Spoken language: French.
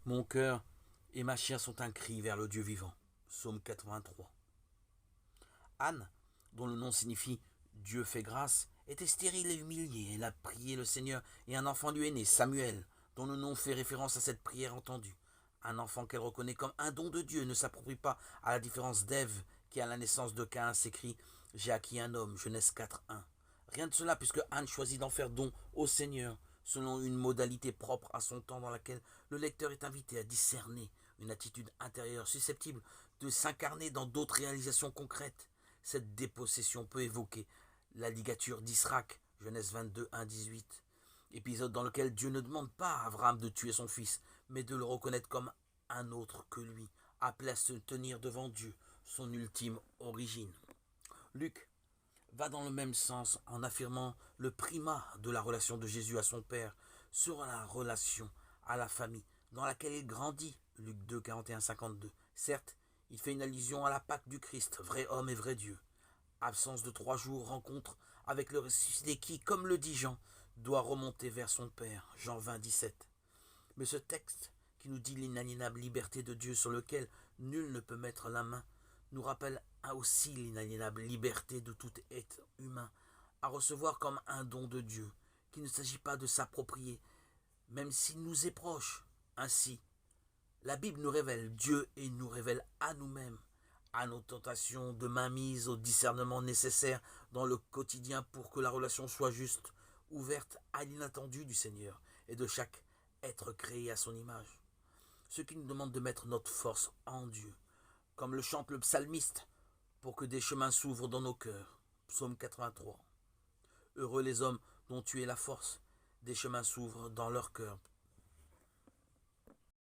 Mon cœur et ma chair sont un cri vers le Dieu vivant. Psaume 83. Anne, dont le nom signifie Dieu fait grâce, était stérile et humiliée. Elle a prié le Seigneur et un enfant lui est né, Samuel, dont le nom fait référence à cette prière entendue. Un enfant qu'elle reconnaît comme un don de Dieu ne s'approprie pas, à la différence d'Ève qui, à la naissance de Caïn, s'écrit « J'ai acquis un homme », Genèse 4.1. Rien de cela, puisque Anne choisit d'en faire don au Seigneur, selon une modalité propre à son temps dans laquelle le lecteur est invité à discerner une attitude intérieure susceptible de s'incarner dans d'autres réalisations concrètes. Cette dépossession peut évoquer la ligature d'Israc, Genèse 22, 1-18, épisode dans lequel Dieu ne demande pas à Abraham de tuer son fils, mais de le reconnaître comme un autre que lui, appelé à se tenir devant Dieu, son ultime origine. Luc va dans le même sens en affirmant le primat de la relation de Jésus à son Père sur la relation à la famille dans laquelle il grandit, Luc 2, 41-52. Certes, il fait une allusion à la Pâque du Christ, vrai homme et vrai Dieu. Absence de 3 jours, rencontre avec le ressuscité qui, comme le dit Jean, doit remonter vers son Père, Jean 20, 17. Mais ce texte, qui nous dit l'inaliénable liberté de Dieu sur lequel nul ne peut mettre la main, nous rappelle aussi l'inaliénable liberté de tout être humain à recevoir comme un don de Dieu, qu'il ne s'agit pas de s'approprier, même s'il nous est proche. Ainsi, la Bible nous révèle Dieu et nous révèle à nous-mêmes, à nos tentations de mainmise, au discernement nécessaire dans le quotidien pour que la relation soit juste, ouverte à l'inattendu du Seigneur et de chaque être créé à son image. Ce qui nous demande de mettre notre force en Dieu, comme le chante le psalmiste, pour que des chemins s'ouvrent dans nos cœurs. Psaume 83. Heureux les hommes dont tu es la force, des chemins s'ouvrent dans leur cœur.